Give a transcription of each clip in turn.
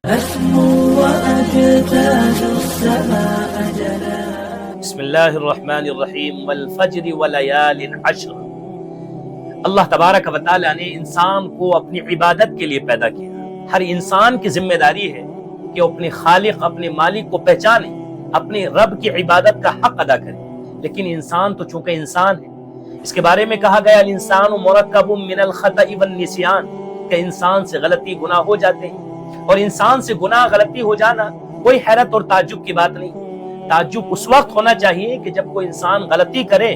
أسمو وأجتاز السماء جلا. بسم اللہ الرحمن الرحیم والفجر وليال عشر. اللہ تبارک و تعالیٰ نے انسان کو اپنی عبادت کے لیے پیدا کیا. ہر انسان کی ذمہ داری ہے کہ وہ اپنے خالق، اپنے مالک کو پہچانے، اپنے رب کی عبادت کا حق ادا کرے. لیکن انسان تو چونکہ انسان ہے، اس کے بارے میں کہا گیا الانسان مرکب من الخطأ والنسیان، کہ انسان سے غلطی گناہ ہو جاتے ہیں. اور انسان سے گناہ غلطی ہو جانا کوئی حیرت اور تعجب کی بات نہیں. تعجب اس وقت ہونا چاہیے کہ جب کوئی انسان غلطی کرے،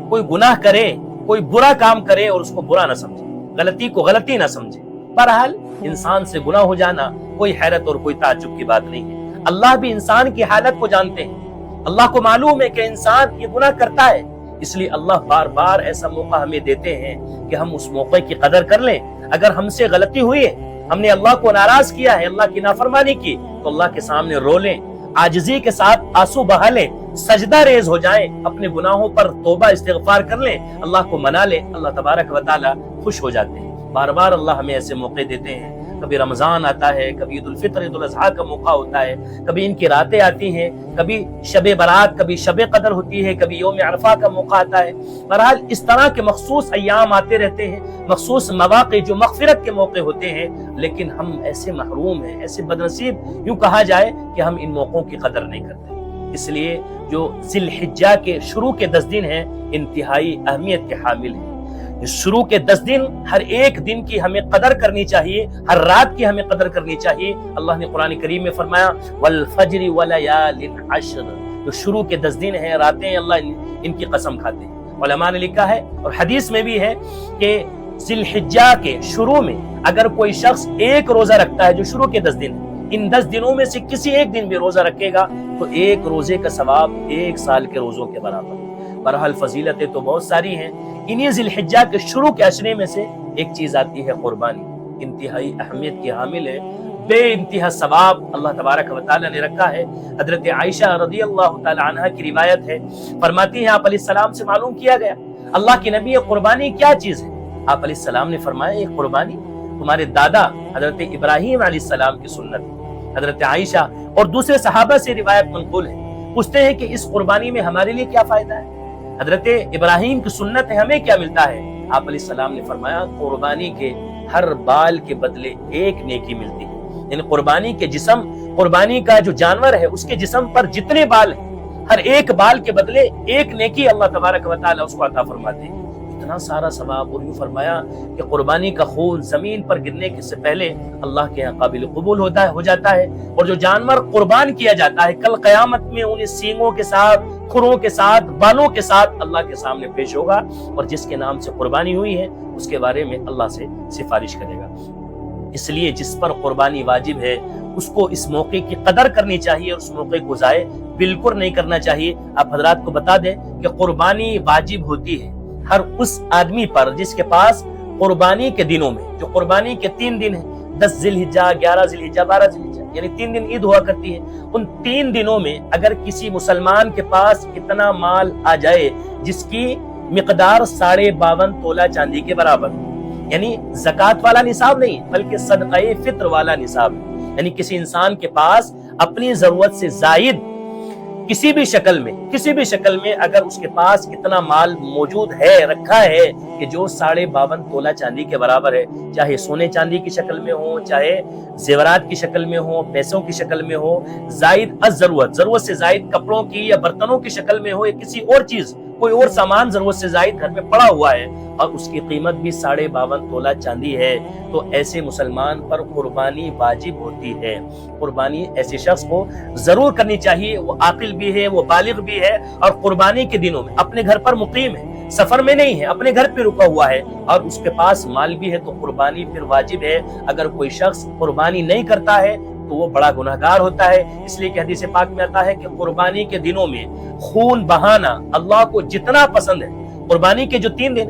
کوئی گناہ کرے، کوئی برا کام کرے اور اس کو برا نہ سمجھے، غلطی کو غلطی نہ سمجھے. بہرحال انسان سے گناہ ہو جانا کوئی حیرت اور کوئی تعجب کی بات نہیں ہے. اللہ بھی انسان کی حالت کو جانتے ہیں. اللہ کو معلوم ہے کہ انسان یہ گناہ کرتا ہے، اس لیے اللہ بار بار ایسا موقع ہمیں دیتے ہیں کہ ہم اس موقع کی قدر کر لیں. اگر ہم سے غلطی ہوئی ہے، ہم نے اللہ کو ناراض کیا ہے، اللہ کی نافرمانی کی، تو اللہ کے سامنے رو لیں، عاجزی کے ساتھ آنسو بہا لیں، سجدہ ریز ہو جائیں، اپنے گناہوں پر توبہ استغفار کر لیں، اللہ کو منا لیں. اللہ تبارک و تعالی خوش ہو جاتے ہیں. بار بار اللہ ہمیں ایسے موقع دیتے ہیں. کبھی رمضان آتا ہے، کبھی عید الفطر، عید الاضحیٰ کا موقع ہوتا ہے، کبھی ان کی راتیں آتی ہیں، کبھی شب برات، کبھی شب قدر ہوتی ہے، کبھی یوم عرفہ کا موقع آتا ہے. بہرحال اس طرح کے مخصوص ایام آتے رہتے ہیں، مخصوص مواقع جو مغفرت کے موقع ہوتے ہیں. لیکن ہم ایسے محروم ہیں، ایسے بدنصیب یوں کہا جائے کہ ہم ان موقعوں کی قدر نہیں کرتے. اس لیے جو ذی الحجہ کے شروع کے 10 دن ہیں انتہائی اہمیت کے حامل ہیں. شروع کے 10 دن، ہر ایک دن کی ہمیں قدر کرنی چاہیے، ہر رات کی ہمیں قدر کرنی چاہیے. اللہ نے قرآن کریم میں فرمایا والفجر ولیال عشر. جو شروع کے 10 دن ہیں، راتیں، اللہ ان کی قسم کھاتے ہیں. علماء نے لکھا ہے اور حدیث میں بھی ہے کہ ذی الحجہ کے شروع میں اگر کوئی شخص ایک روزہ رکھتا ہے، جو شروع کے 10 دن ہیں، ان 10 دنوں میں سے کسی ایک دن بھی روزہ رکھے گا تو ایک روزے کا ثواب 1 سال کے روزوں کے برابر. بہرحال فضیلتیں تو بہت ساری ہیں. انہی ذی الحجہ کے شروع کے عشرے میں سے ایک چیز آتی ہے قربانی. انتہائی اہمیت کی حامل ہے، بے انتہا ثواب اللہ تبارک و تعالی نے رکھا ہے. حضرت عائشہ رضی اللہ تعالی عنہا کی روایت ہے، فرماتی ہیں آپ علیہ السلام سے معلوم کیا گیا اللہ کی نبی قربانی کیا چیز ہے. آپ علیہ السلام نے فرمایا یہ قربانی تمہارے دادا حضرت ابراہیم علیہ السلام کی سنت ہے. حضرت عائشہ اور دوسرے صحابہ سے روایت منقول ہے. پوچھتے ہیں کہ اس قربانی میں ہمارے لیے کیا فائدہ ہے؟ حضرت ابراہیم کی سنت ہے، ہمیں کیا ملتا ہے؟ آپ علیہ السلام نے فرمایا قربانی کے ہر بال کے بدلے ایک نیکی ملتی ہے. یعنی قربانی کے جسم، قربانی کا جو جانور ہے اس کے جسم پر جتنے بال ہیں، ہر ایک بال کے بدلے ایک نیکی اللہ تبارک و تعالی اس کو عطا فرماتے ہیں. اتنا سارا ثواب. اور یوں فرمایا کہ قربانی کا خون زمین پر گرنے سے پہلے اللہ کے یہاں قابل قبول ہو جاتا ہے. اور جو جانور قربان کیا جاتا ہے کل قیامت میں ان سینگوں کے ساتھ، کھروں کے ساتھ، بالوں کے ساتھ اللہ کے سامنے پیش ہوگا، اور جس کے نام سے قربانی ہوئی ہے اس کے بارے میں اللہ سے سفارش کرے گا. اس لیے جس پر قربانی واجب ہے اس کو اس موقع کی قدر کرنی چاہیے اور اس موقع کو ضائع بالکل نہیں کرنا چاہیے. آپ حضرات کو بتا دیں کہ قربانی واجب ہوتی ہے ہر اس آدمی پر جس کے پاس قربانی کے دنوں میں، جو قربانی کے 3 دن ہیں، 10 ذی الحجہ، 11 ذی الحجہ، 12 ذی الحجہ، یعنی 3 دن عید ہوا کرتی ہے. ان 3 دنوں میں اگر کسی مسلمان کے پاس اتنا مال آ جائے جس کی مقدار 52.5 تولہ چاندی کے برابر، یعنی زکوٰۃ والا نصاب نہیں بلکہ صدقہ فطر والا نصاب، یعنی کسی انسان کے پاس اپنی ضرورت سے زائد کسی بھی شکل میں اگر اس کے پاس اتنا مال موجود ہے، رکھا ہے کہ جو 52.5 تولہ چاندی کے برابر ہے، چاہے سونے چاندی کی شکل میں ہو، چاہے زیورات کی شکل میں ہو، پیسوں کی شکل میں ہو، زائد از ضرورت سے زائد کپڑوں کی یا برتنوں کی شکل میں ہو، یا کسی اور چیز، کوئی اور سامان ضرورت سے زائد گھر میں پڑا ہوا ہے اور اس کی قیمت بھی 52.5 تولہ چاندی ہے، تو ایسے مسلمان پر قربانی واجب ہوتی ہے. قربانی ایسے شخص کو ضرور کرنی چاہیے، وہ عاقل بھی ہے، وہ بالغ بھی ہے، اور قربانی کے دنوں میں اپنے گھر پر مقیم ہے، سفر میں نہیں ہے، اپنے گھر پہ رکا ہوا ہے اور اس کے پاس مال بھی ہے، تو قربانی پھر واجب ہے. اگر کوئی شخص قربانی نہیں کرتا ہے تو وہ بڑا گناہگار ہوتا ہے. اس لیے کہ حدیث پاک میں آتا ہے کہ قربانی کے دنوں میں خون بہانا اللہ کو جتنا پسند ہے، قربانی کے جو 3 دن